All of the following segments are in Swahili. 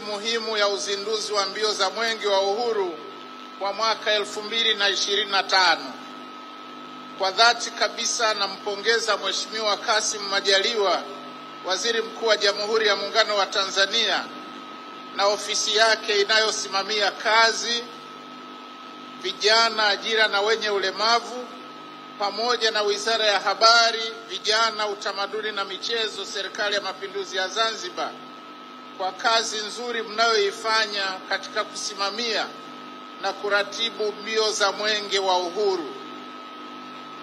muhimu ya uzinduzi wa mbio za Mwenge wa Uhuru kwa mwaka 2025. Kwa dhati kabisa nampongeza Mheshimiwa Kassim Majaliwa, Waziri Mkuu wa Jamhuri ya Muungano wa Tanzania, na ofisi yake inayosimamia kazi, vijana, ajira na wenye ulemavu, pamoja na Wizara ya Habari, Vijana, Utamaduni na Michezo, Serikali ya Mapinduzi ya Zanzibar, kwa kazi nzuri mnayoifanya katika kusimamia na kuratibu mbio za Mwenge wa Uhuru.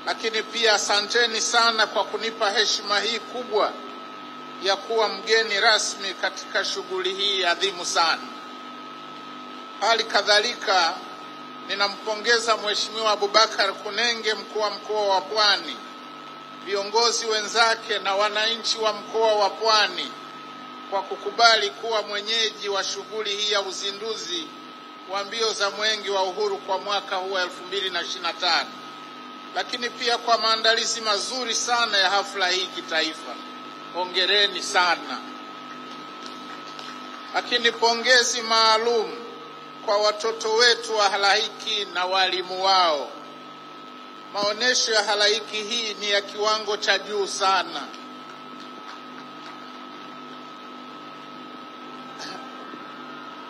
Lakini pia asanteni sana kwa kunipa heshima hii kubwa ya kuwa mgeni rasmi katika shughuli hii adhimu sana. Hali kadhalika ninampongeza Mheshimiwa Abubakar Kunenge, mkuu wa mkoa wa Pwani, viongozi wenzake na wananchi wa mkoa wa Pwani kwa kukubali kuwa mwenyeji wa shughuli hii ya uzinduzi wa mbio za Mwenge wa Uhuru kwa mwaka huu 2025. Lakini pia kwa maandalizi mazuri sana ya hafla hii kitaifa. Hongereni sana. Lakini pongezi maalum kwa watoto wetu wa halaiki na walimu wao. Maonesho ya halaiki hii ni ya kiwango cha juu sana.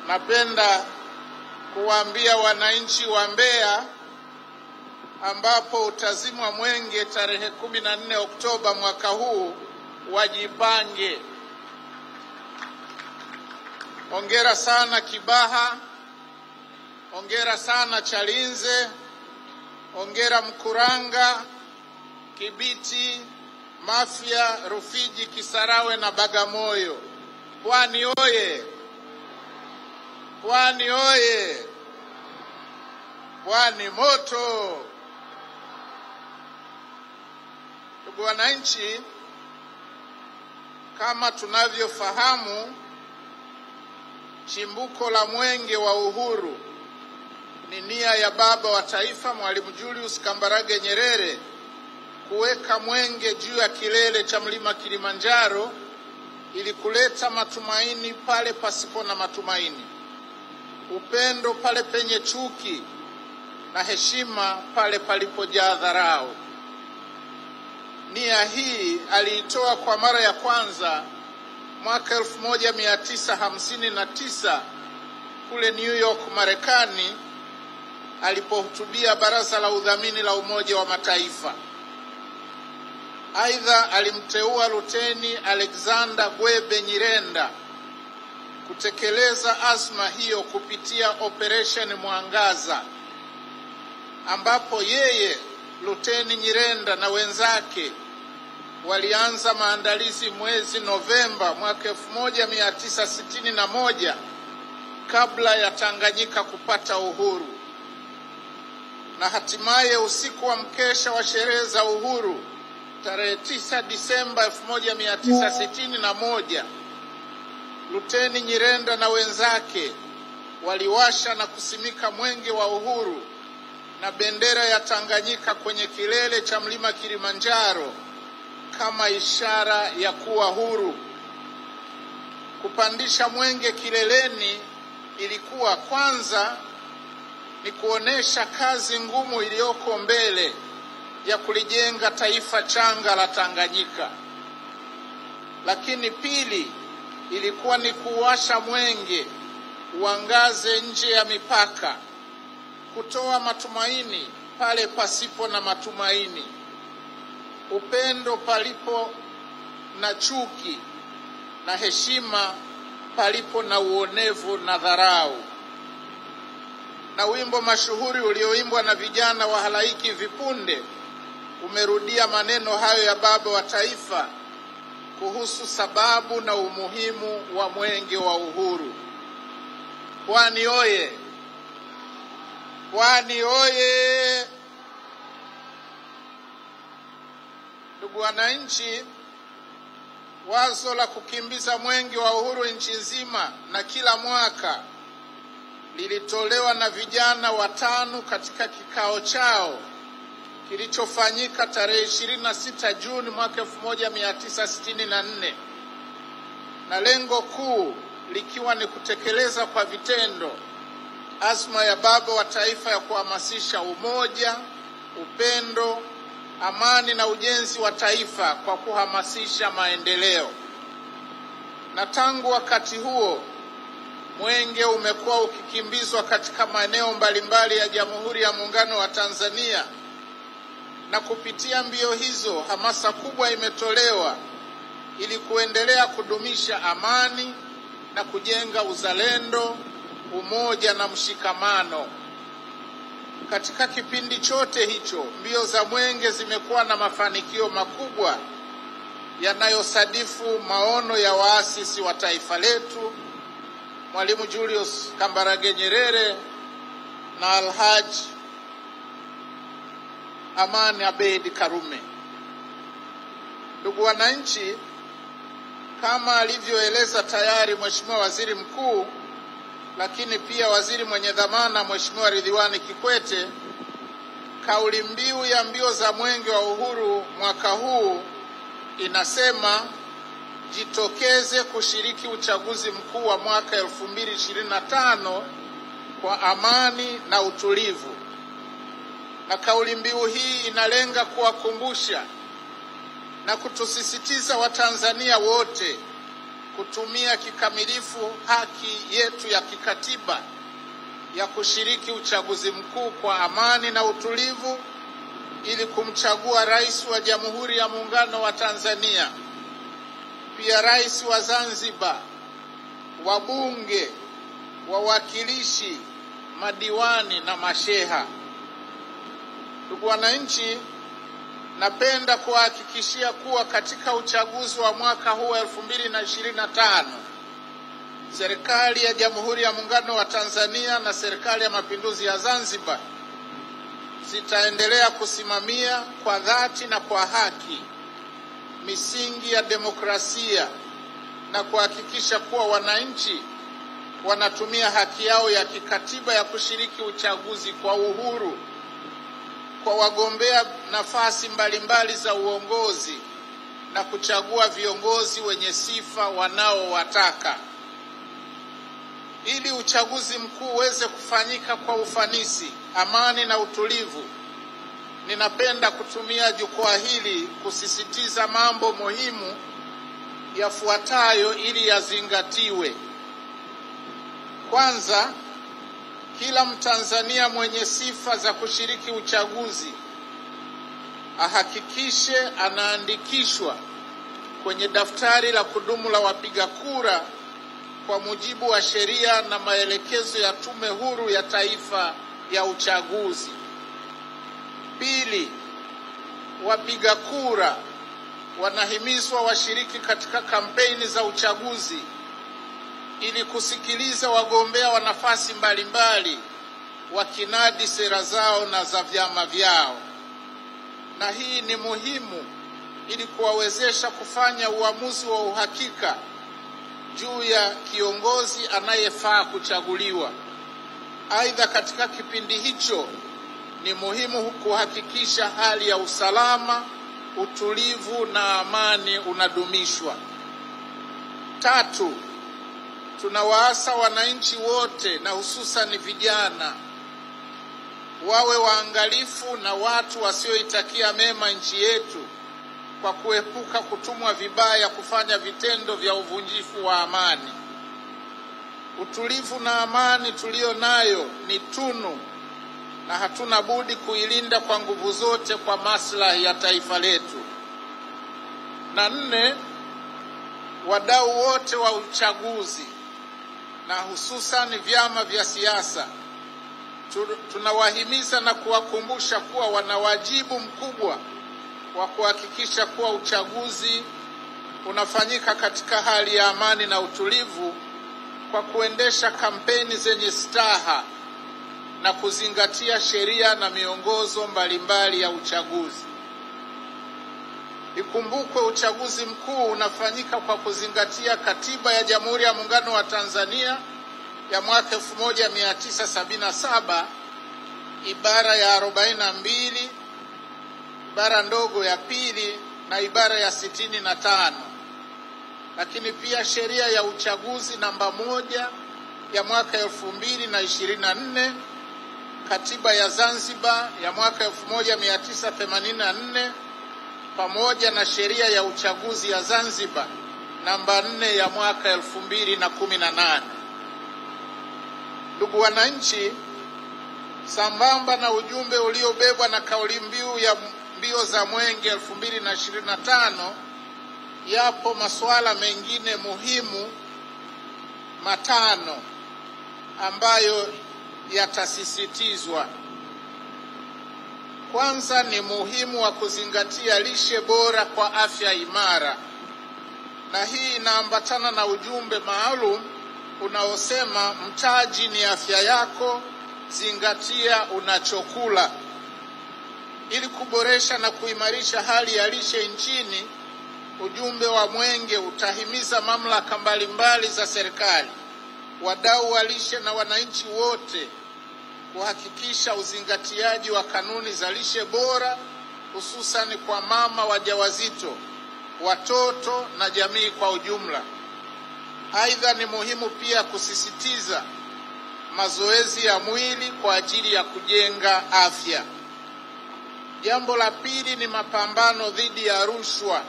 Napenda kuwaambia wananchi wa Mbeya, ambapo utazimwa mwenge tarehe 14 Oktoba mwaka huu, wajipange. Hongera sana Kibaha, hongera sana Chalinze, hongera Mkuranga, Kibiti, Mafia, Rufiji, Kisarawe na Bagamoyo. Pwani oye! Pwani oye! Pwani moto! Ndugu wananchi, kama tunavyofahamu, chimbuko la Mwenge wa Uhuru ni nia ya Baba wa Taifa Mwalimu Julius Kambarage Nyerere kuweka mwenge juu ya kilele cha mlima Kilimanjaro ili kuleta matumaini pale pasipo na matumaini, upendo pale penye chuki, na heshima pale palipojaa dharau. Nia hii aliitoa kwa mara ya kwanza mwaka 1959 kule New York, Marekani, alipohutubia Baraza la Udhamini la Umoja wa Mataifa. Aidha, alimteua Luteni Alexander Gwebe Nyirenda kutekeleza azma hiyo kupitia Operation Mwangaza, ambapo yeye Luteni Nyirenda na wenzake walianza maandalizi mwezi Novemba mwaka 1961 kabla ya Tanganyika kupata uhuru. Na hatimaye usiku wa mkesha wa sherehe za uhuru tarehe 9 Disemba 1961, Luteni Nyirenda na wenzake waliwasha na kusimika Mwenge wa Uhuru na bendera ya Tanganyika kwenye kilele cha mlima Kilimanjaro kama ishara ya kuwa huru. Kupandisha mwenge kileleni ilikuwa kwanza ni kuonesha kazi ngumu iliyoko mbele ya kulijenga taifa changa la Tanganyika. Lakini pili, ilikuwa ni kuwasha mwenge uangaze nje ya mipaka, kutoa matumaini pale pasipo na matumaini, upendo palipo na chuki, na heshima palipo na uonevu na dharau. Na wimbo mashuhuri ulioimbwa na vijana wa halaiki vipunde umerudia maneno hayo ya Baba wa Taifa kuhusu sababu na umuhimu wa Mwenge wa Uhuru. Pwani oye! Pwani oye! Ndugu wananchi, wazo la kukimbiza Mwenge wa Uhuru nchi nzima na kila mwaka lilitolewa na vijana watano katika kikao chao kilichofanyika tarehe 26 Juni mwaka 1964, na lengo kuu likiwa ni kutekeleza kwa vitendo azma ya Baba wa Taifa ya kuhamasisha umoja, upendo, amani na ujenzi wa taifa kwa kuhamasisha maendeleo. Na tangu wakati huo, mwenge umekuwa ukikimbizwa katika maeneo mbalimbali ya Jamhuri ya Muungano wa Tanzania, na kupitia mbio hizo hamasa kubwa imetolewa ili kuendelea kudumisha amani na kujenga uzalendo, umoja na mshikamano. Katika kipindi chote hicho, mbio za mwenge zimekuwa na mafanikio makubwa yanayosadifu maono ya waasisi wa taifa letu, Mwalimu Julius Kambarage Nyerere na Alhaji Amani Abeid Karume. Ndugu wananchi, kama alivyoeleza tayari Mheshimiwa Waziri Mkuu, lakini pia waziri mwenye dhamana Mheshimiwa Ridhiwani Kikwete, kauli mbiu ya mbio za Mwenge wa Uhuru mwaka huu inasema jitokeze kushiriki uchaguzi mkuu wa mwaka 2025 kwa amani na utulivu. Na kauli mbiu hii inalenga kuwakumbusha na kutusisitiza Watanzania wote kutumia kikamilifu haki yetu ya kikatiba ya kushiriki uchaguzi mkuu kwa amani na utulivu ili kumchagua rais wa Jamhuri ya Muungano wa Tanzania, pia rais wa Zanzibar, wabunge, wawakilishi, madiwani na masheha. Ndugu wananchi, napenda kuhakikishia kuwa katika uchaguzi wa mwaka huu 2025, serikali ya Jamhuri ya Muungano wa Tanzania na serikali ya Mapinduzi ya Zanzibar zitaendelea kusimamia kwa dhati na kwa haki misingi ya demokrasia na kuhakikisha kuwa wananchi wanatumia haki yao ya kikatiba ya kushiriki uchaguzi kwa uhuru, kwa wagombea nafasi mbalimbali za uongozi na kuchagua viongozi wenye sifa wanaowataka. Ili uchaguzi mkuu uweze kufanyika kwa ufanisi, amani na utulivu, ninapenda kutumia jukwaa hili kusisitiza mambo muhimu yafuatayo ili yazingatiwe. Kwanza, kila Mtanzania mwenye sifa za kushiriki uchaguzi ahakikishe anaandikishwa kwenye daftari la kudumu la wapiga kura kwa mujibu wa sheria na maelekezo ya Tume Huru ya Taifa ya Uchaguzi. Pili, wapiga kura wanahimizwa washiriki katika kampeni za uchaguzi ili kusikiliza wagombea wa nafasi mbalimbali wakinadi sera zao na za vyama vyao. Na hii ni muhimu ili kuwawezesha kufanya uamuzi wa uhakika juu ya kiongozi anayefaa kuchaguliwa. Aidha, katika kipindi hicho ni muhimu kuhakikisha hali ya usalama, utulivu na amani unadumishwa. Tatu, tunawaasa wananchi wote na hususan vijana wawe waangalifu na watu wasioitakia mema nchi yetu kwa kuepuka kutumwa vibaya kufanya vitendo vya uvunjifu wa amani. Utulivu na amani tulio nayo ni tunu na hatuna budi kuilinda kwa nguvu zote kwa maslahi ya taifa letu. Na nne, wadau wote wa uchaguzi na hususan vyama vya siasa tunawahimiza na kuwakumbusha kuwa wana wajibu mkubwa wa kuhakikisha kuwa uchaguzi unafanyika katika hali ya amani na utulivu kwa kuendesha kampeni zenye staha na kuzingatia sheria na miongozo mbalimbali ya uchaguzi. Ikumbukwe uchaguzi mkuu unafanyika kwa kuzingatia Katiba ya Jamhuri ya Muungano wa Tanzania ya mwaka 1977 ibara ya 42, ibara ndogo ya pili na ibara ya 65. lakini pia sheria ya uchaguzi namba 1 ya mwaka 2024, katiba ya Zanzibar ya mwaka 1984, pamoja na sheria ya uchaguzi ya Zanzibar namba 4 ya mwaka 2018. Ndugu wananchi, sambamba na ujumbe uliobebwa na kauli mbiu ya mbio za Mwenge 2025, yapo masuala mengine muhimu 5 ambayo yatasisitizwa. Kwanza ni muhimu wa kuzingatia lishe bora kwa afya imara, na hii inaambatana na ujumbe maalum unaosema mtaji ni afya yako, zingatia unachokula. Ili kuboresha na kuimarisha hali ya lishe nchini, ujumbe wa Mwenge utahimiza mamlaka mbalimbali za serikali, wadau wa lishe na wananchi wote kuhakikisha uzingatiaji wa kanuni za lishe bora, hususan kwa mama wajawazito, watoto na jamii kwa ujumla. Aidha, ni muhimu pia kusisitiza mazoezi ya mwili kwa ajili ya kujenga afya. Jambo la pili ni mapambano dhidi ya rushwa,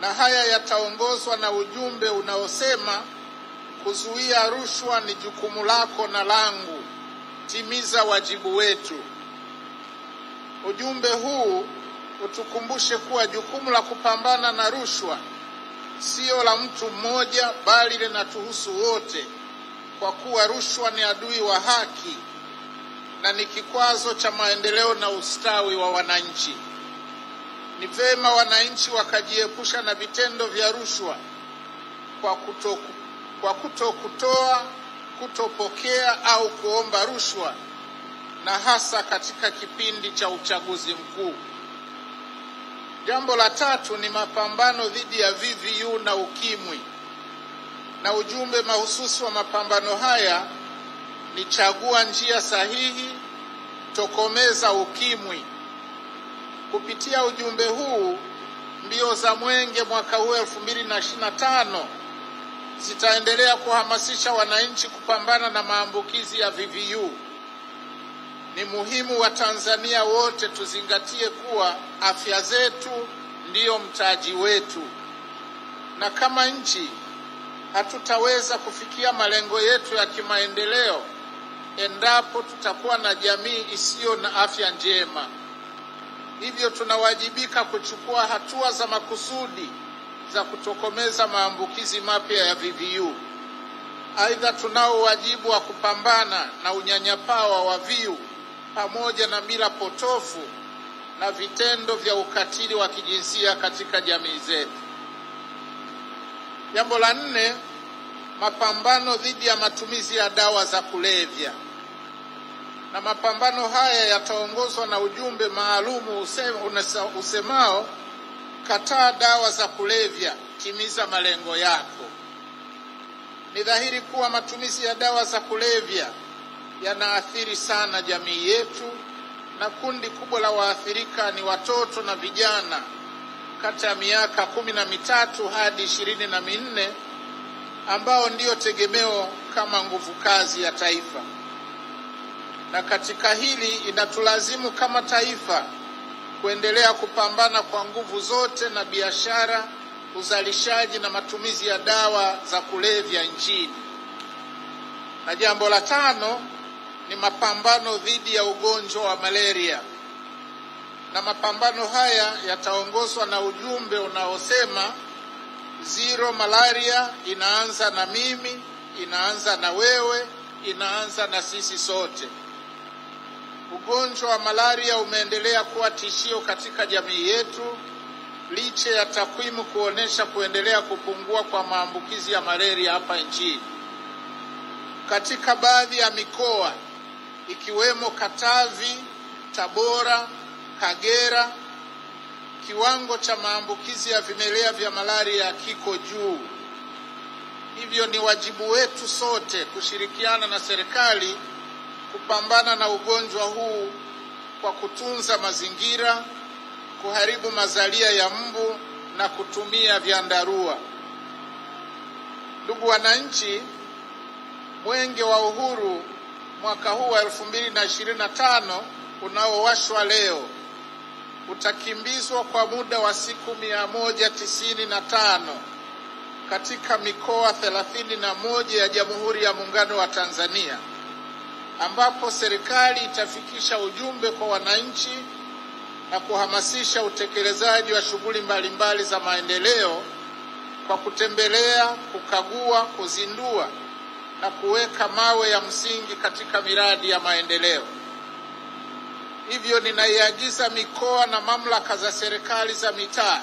na haya yataongozwa na ujumbe unaosema kuzuia rushwa ni jukumu lako na langu, timiza wajibu wetu. Ujumbe huu utukumbushe kuwa jukumu la kupambana na rushwa sio la mtu mmoja, bali linatuhusu wote, kwa kuwa rushwa ni adui wa haki na ni kikwazo cha maendeleo na ustawi wa wananchi. Ni vema wananchi wakajiepusha na vitendo vya rushwa kwa kutokutoa, kutopokea au kuomba rushwa, na hasa katika kipindi cha uchaguzi mkuu. Jambo la tatu ni mapambano dhidi ya VVU na ukimwi, na ujumbe mahususi wa mapambano haya ni chagua njia sahihi, tokomeza ukimwi. Kupitia ujumbe huu, mbio za Mwenge mwaka huu 2025 zitaendelea kuhamasisha wananchi kupambana na maambukizi ya VVU. Ni muhimu wa Tanzania wote tuzingatie kuwa afya zetu ndiyo mtaji wetu, na kama nchi hatutaweza kufikia malengo yetu ya kimaendeleo endapo tutakuwa na jamii isiyo na afya njema. Hivyo tunawajibika kuchukua hatua za makusudi za kutokomeza maambukizi mapya ya VVU. Aidha, tunao wajibu wa kupambana na unyanyapaa wa waviu pamoja na mila potofu na vitendo vya ukatili wa kijinsia katika jamii zetu. Jambo la 4, mapambano dhidi ya matumizi ya dawa za kulevya. Na mapambano haya yataongozwa na ujumbe maalumu usemao kataa dawa za kulevya, timiza malengo yako. Ni dhahiri kuwa matumizi ya dawa za kulevya yanaathiri sana jamii yetu, na kundi kubwa la waathirika ni watoto na vijana kati ya miaka 13 hadi 24, ambao ndio tegemeo kama nguvu kazi ya taifa. Na katika hili inatulazimu kama taifa kuendelea kupambana kwa nguvu zote na biashara, uzalishaji na matumizi ya dawa za kulevya nchini. Na jambo la 5 ni mapambano dhidi ya ugonjwa wa malaria. Na mapambano haya yataongozwa na ujumbe unaosema zero malaria, inaanza na mimi, inaanza na wewe, inaanza na sisi sote. Ugonjwa wa malaria umeendelea kuwa tishio katika jamii yetu licha ya takwimu kuonesha kuendelea kupungua kwa maambukizi ya malaria hapa nchini. Katika baadhi ya mikoa ikiwemo Katavi, Tabora, Kagera, kiwango cha maambukizi ya vimelea vya malaria kiko juu. Hivyo ni wajibu wetu sote kushirikiana na serikali kupambana na ugonjwa huu kwa kutunza mazingira, kuharibu mazalia ya mbu na kutumia vyandarua. Ndugu wananchi, Mwenge wa Uhuru mwaka huu wa 2025 unaowashwa leo utakimbizwa kwa muda wa siku 195 katika mikoa 31 ya Jamhuri ya Muungano wa Tanzania, ambapo serikali itafikisha ujumbe kwa wananchi na kuhamasisha utekelezaji wa shughuli mbalimbali za maendeleo kwa kutembelea, kukagua, kuzindua na kuweka mawe ya msingi katika miradi ya maendeleo. Hivyo ninaiagiza mikoa na mamlaka za serikali za mitaa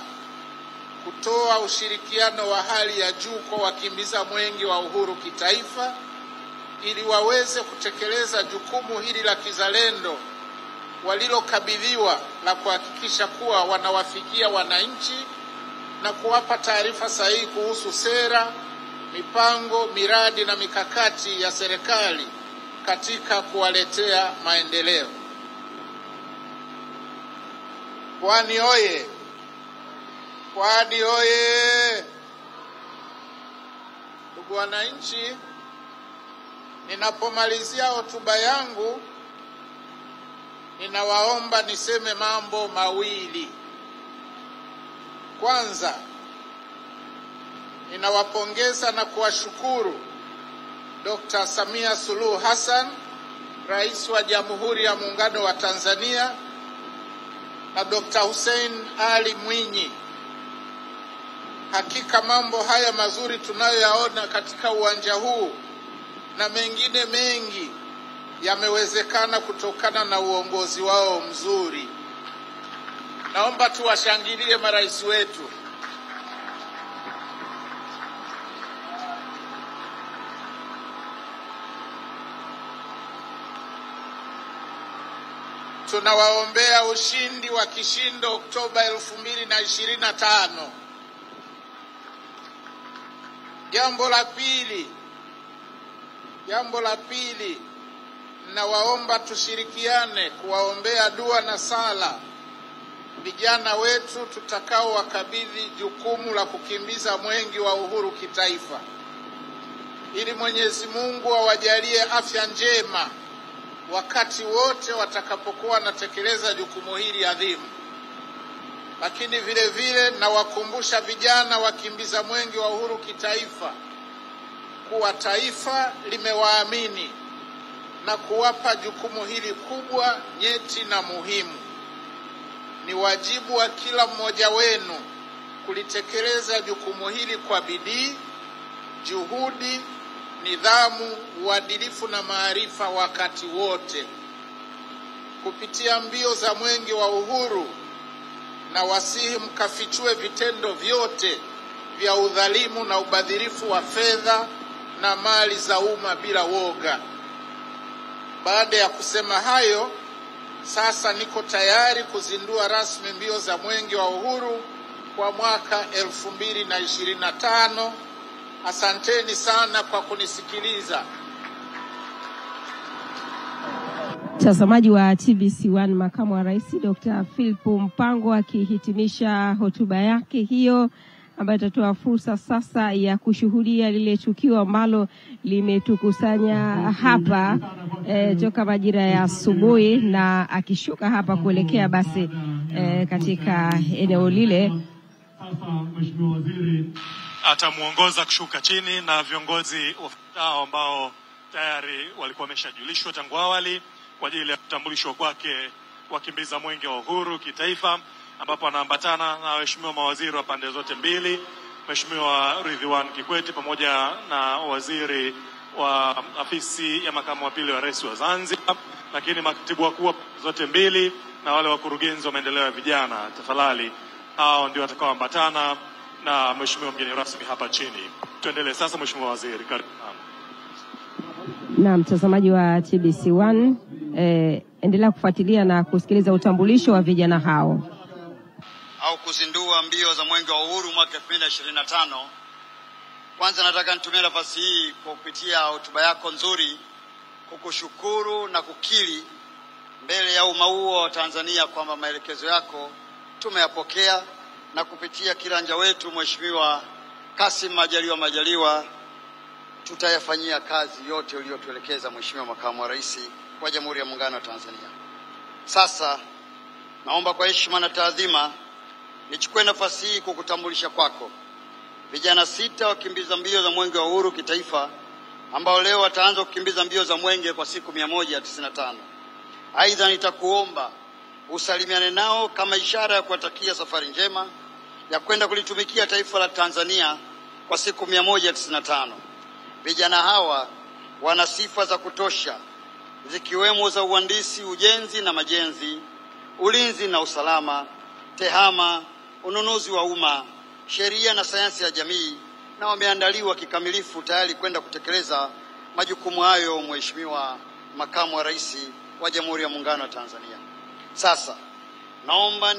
kutoa ushirikiano wa hali ya juu kwa wakimbiza Mwenge wa Uhuru kitaifa ili waweze kutekeleza jukumu hili la kizalendo walilokabidhiwa la kuhakikisha kuwa wanawafikia wananchi na kuwapa taarifa sahihi kuhusu sera, mipango, miradi na mikakati ya serikali katika kuwaletea maendeleo. Pwani oye! Pwani oye! Ndugu wananchi, ninapomalizia hotuba yangu ninawaomba niseme mambo mawili. Kwanza, ninawapongeza na kuwashukuru Dr. Samia Suluhu Hassan, Rais wa Jamhuri ya Muungano wa Tanzania, na Dr. Hussein Ali Mwinyi. Hakika mambo haya mazuri tunayoyaona katika uwanja huu na mengine mengi yamewezekana kutokana na uongozi wao mzuri. Naomba tuwashangilie marais wetu. Tunawaombea ushindi wa kishindo Oktoba 2025. Jambo la pili, nawaomba tushirikiane kuwaombea dua na sala vijana wetu tutakao wakabidhi jukumu la kukimbiza Mwenge wa Uhuru kitaifa, ili Mwenyezi Mungu awajalie afya njema wakati wote watakapokuwa wanatekeleza jukumu hili adhimu. Lakini vile vile nawakumbusha vijana wakimbiza Mwenge wa Uhuru kitaifa kuwa taifa limewaamini na kuwapa jukumu hili kubwa, nyeti na muhimu. Ni wajibu wa kila mmoja wenu kulitekeleza jukumu hili kwa bidii, juhudi, nidhamu, uadilifu na maarifa wakati wote. Kupitia mbio za Mwenge wa Uhuru, na wasihi mkafichue vitendo vyote vya udhalimu na ubadhirifu wa fedha na mali za umma bila woga. Baada ya kusema hayo, sasa niko tayari kuzindua rasmi mbio za Mwenge wa Uhuru kwa mwaka 2025. Asanteni sana kwa kunisikiliza. Mtazamaji wa TBC1, Makamu wa Rais Dr. Philip Mpango akihitimisha hotuba yake hiyo, ambayo itatoa fursa sasa ya kushuhudia lile tukio ambalo limetukusanya hapa toka majira ya asubuhi, na akishuka hapa kuelekea basi katika eneo lile. Sasa Mheshimiwa Waziri atamuongoza kushuka chini na viongozi wafuatao ambao tayari walikuwa wameshajulishwa tangu awali kwa ajili ya kutambulishwa kwake wakimbiza Mwenge wa Uhuru kitaifa, ambapo anaambatana na waheshimiwa mawaziri wa pande zote mbili, Mheshimiwa Ridhiwani Kikwete pamoja na waziri wa afisi ya makamu wa pili wa rais wa Zanzibar, lakini makatibu wakuu zote mbili na wale wakurugenzi wa maendeleo ya vijana. Tafadhali hao ndio watakaoambatana na mheshimiwa mgeni rasmi hapa chini. Tuendelee sasa, Mheshimiwa Waziri, karibu. Na mtazamaji wa TBC1, endelea kufuatilia na kusikiliza utambulisho wa vijana hao au kuzindua mbio za Mwenge wa Uhuru mwaka 2025. Kwanza nataka nitumie nafasi hii kwa kupitia hotuba yako nzuri kukushukuru na kukiri mbele ya umma huo wa Tanzania kwamba maelekezo yako tumeyapokea, na kupitia kiranja wetu Mheshimiwa Kassim Majaliwa tutayafanyia kazi yote uliyotuelekeza Mheshimiwa Makamu wa Rais wa Jamhuri ya Muungano wa Tanzania. Sasa naomba kwa heshima na taadhima nichukue nafasi hii kukutambulisha kwako vijana 6 wakimbiza mbio za Mwenge wa Uhuru kitaifa ambao leo wataanza kukimbiza mbio za Mwenge kwa siku 195. Aidha, nitakuomba usalimiane nao kama ishara ya kuwatakia safari njema ya kwenda kulitumikia taifa la Tanzania kwa siku 195. Vijana hawa wana sifa za kutosha zikiwemo za uhandisi, ujenzi na majenzi, ulinzi na usalama, tehama, ununuzi wa umma, sheria na sayansi ya jamii, na wameandaliwa kikamilifu tayari kwenda kutekeleza majukumu hayo, Mheshimiwa Makamu wa Rais wa Jamhuri ya Muungano wa Tanzania. Sasa naomba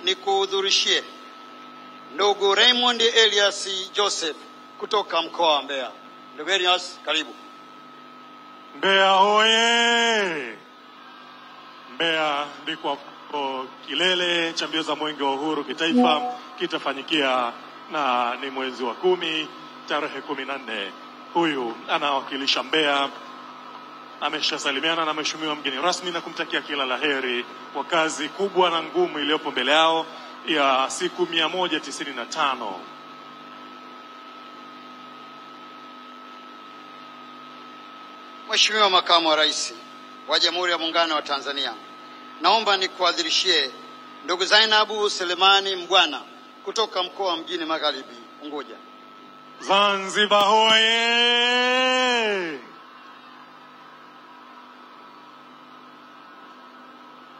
nikuhudhurishie ndugu Raymond Elias Joseph kutoka mkoa wa Mbeya. Ndugu Elias, karibu. Mbeya hoye! Mbeya ndiko kilele cha mbio za Mwenge wa Uhuru kitaifa kitafanyikia, na ni mwezi wa 10 tarehe 14. Huyu anawakilisha Mbeya. Ameshasalimiana na mheshimiwa mgeni rasmi na kumtakia kila laheri kwa kazi kubwa na ngumu iliyopo mbele yao ya siku 195. Mheshimiwa Makamu wa Rais wa Jamhuri ya Muungano wa Tanzania, naomba nikuadhirishie ndugu Zainabu Selemani Mbwana kutoka mkoa wa Mjini Magharibi Unguja. Zanzibar hoye!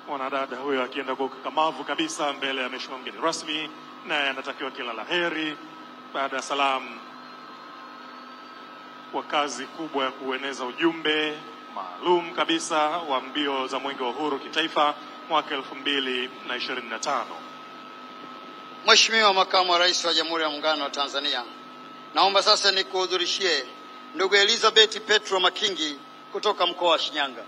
Mwanadada huyo akienda kwa ukakamavu kabisa mbele ya mheshimiwa mgeni rasmi, naye anatakiwa kila laheri baada ya salamu kwa kazi kubwa ya kueneza ujumbe maalum kabisa wa mbio za Mwenge wa Uhuru kitaifa mwaka 2025. Mheshimiwa Makamu wa Rais wa Jamhuri ya Muungano wa Tanzania, naomba sasa nikuhudhurishie ndugu Elizabeth Petro Makingi kutoka mkoa wa Shinyanga.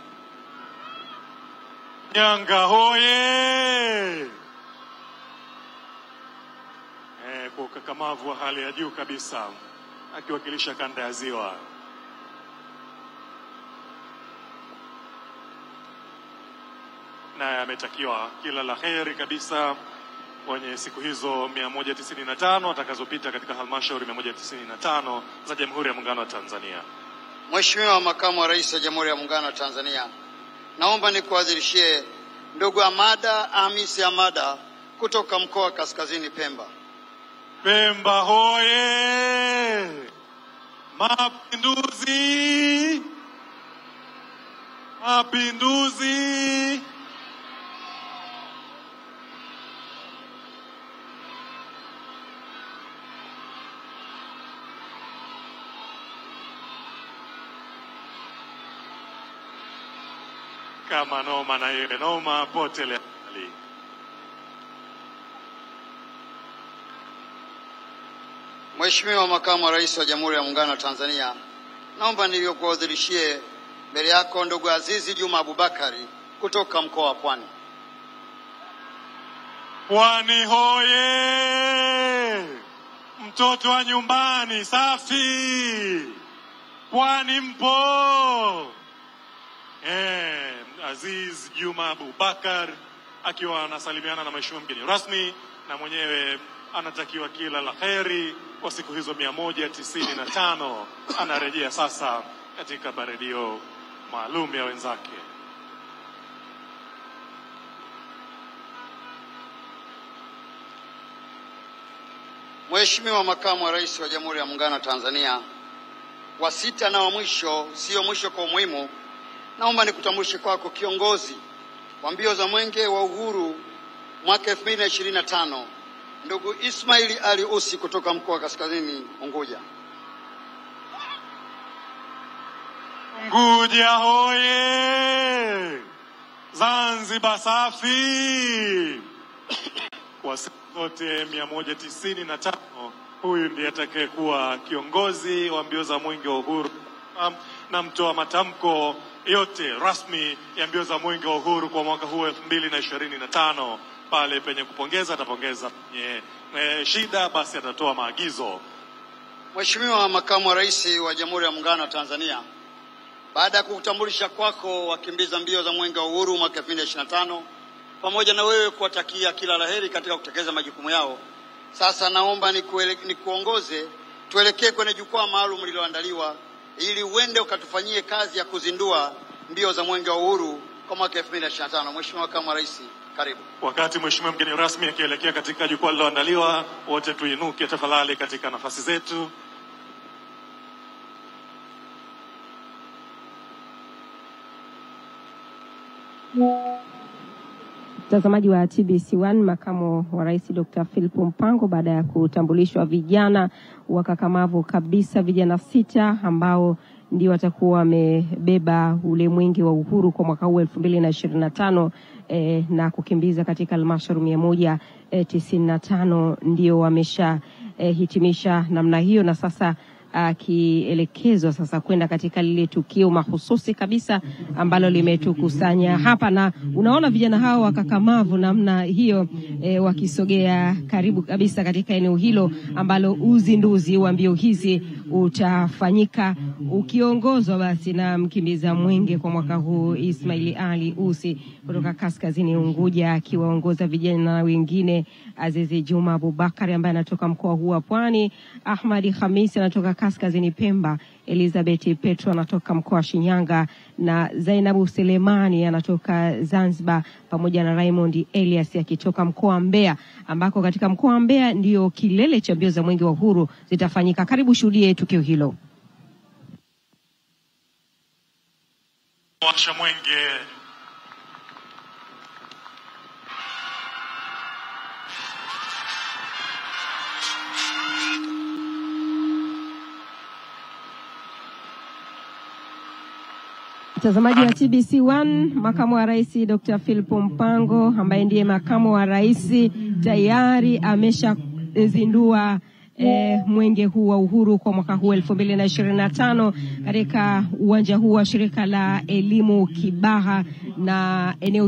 Shinyanga hoye! Kwa ukakamavu wa hali ya juu kabisa akiwakilisha kanda ya Ziwa. Na ametakiwa kila laheri kabisa kwenye siku hizo 195 atakazopita katika halmashauri 195 za Jamhuri ya Muungano wa Tanzania. Mheshimiwa Makamu wa Rais wa Jamhuri ya Muungano wa Tanzania, naomba nikuadhirishie ndugu Amada Hamisi Amada kutoka mkoa wa Kaskazini Pemba. Pemba hoye! Mapinduzi! Mapinduzi! Kama noma na ile noma potele ali. Mheshimiwa Makamu wa Rais wa Jamhuri ya Muungano wa Tanzania, naomba nilikuadhirishie mbele yako ndugu Azizi Juma Abubakari kutoka mkoa wa Pwani. Pwani hoye! Mtoto wa nyumbani safi! Pwani mpo! Aziz Juma Abubakar akiwa anasalimiana na mheshimiwa mgeni rasmi, na mwenyewe anatakiwa kila laheri kwa siku hizo 195. Anarejea sasa katika baredio maalum ya wenzake. Mheshimiwa Makamu wa Rais wa Jamhuri ya Muungano wa Tanzania, wa 6 na wa mwisho, sio mwisho kwa umuhimu, naomba nikutambulishe kwako kiongozi wa mbio za Mwenge wa Uhuru mwaka 2025, ndugu Ismail Ali Usi kutoka mkoa wa Kaskazini Unguja. Unguja hoye! Zanzibar safi! Kwa siku zote 195, huyu ndiye atakayekuwa kiongozi wa mbio za Mwenge wa Uhuru na mtoa matamko yote rasmi ya mbio za Mwenge wa Uhuru kwa mwaka huu 2025. Pale penye kupongeza atapongeza, penye shida basi atatoa maagizo. Mheshimiwa Makamu wa Rais wa Jamhuri ya Muungano wa Tanzania, baada ya kutambulisha kwako wakimbiza mbio za Mwenge wa Uhuru mwaka 2025 pamoja na wewe kuwatakia kila laheri katika kutekeleza majukumu yao, sasa naomba nikuongoze tuelekee kwenye jukwaa maalum lililoandaliwa ili uende ukatufanyie kazi ya kuzindua mbio za Mwenge wa Uhuru kwa mwaka 2025. Mheshimiwa Makamu wa Rais, karibu. Wakati Mheshimiwa mgeni rasmi akielekea katika jukwaa lililoandaliwa, wote tuinuke tafadhali katika nafasi zetu. Mtazamaji wa TBC1, Makamu wa Rais Dr. Philip Mpango baada ya kutambulishwa vijana wakakamavu kabisa, vijana 6 ambao ndio watakuwa wamebeba ule Mwenge wa Uhuru kwa mwaka huu 2025 na kukimbiza katika halmashauri 195 ndio wamesha hitimisha namna hiyo, na sasa akielekezwa sasa kwenda katika lile tukio mahususi kabisa ambalo limetukusanya hapa, na unaona vijana hao wakakamavu namna hiyo wakisogea karibu kabisa katika eneo hilo ambalo uzinduzi wa mbio hizi utafanyika ukiongozwa basi na mkimbiza mwenge kwa mwaka huu Ismail Ali Usi kutoka Kaskazini Unguja, akiwaongoza vijana wengine Azizi Juma Abubakari ambaye anatoka mkoa huu wa Pwani, Ahmadi Hamisi anatoka Kaskazini Pemba, Elizabeth Petro anatoka mkoa wa Shinyanga na Zainabu Selemani anatoka Zanzibar, pamoja na Raymond Elias akitoka mkoa wa Mbeya, ambako katika mkoa wa Mbeya ndio kilele cha mbio za Mwenge wa Uhuru zitafanyika. Karibu shuhudie tukio hilo. Washa mwenge. Mtazamaji wa TBC1, Makamu wa Rais Dr. Philip Mpango ambaye ndiye Makamu wa Rais tayari ameshazindua Mwenge huu wa Uhuru kwa mwaka huu 2025 katika uwanja huu wa shirika la elimu Kibaha, na eneo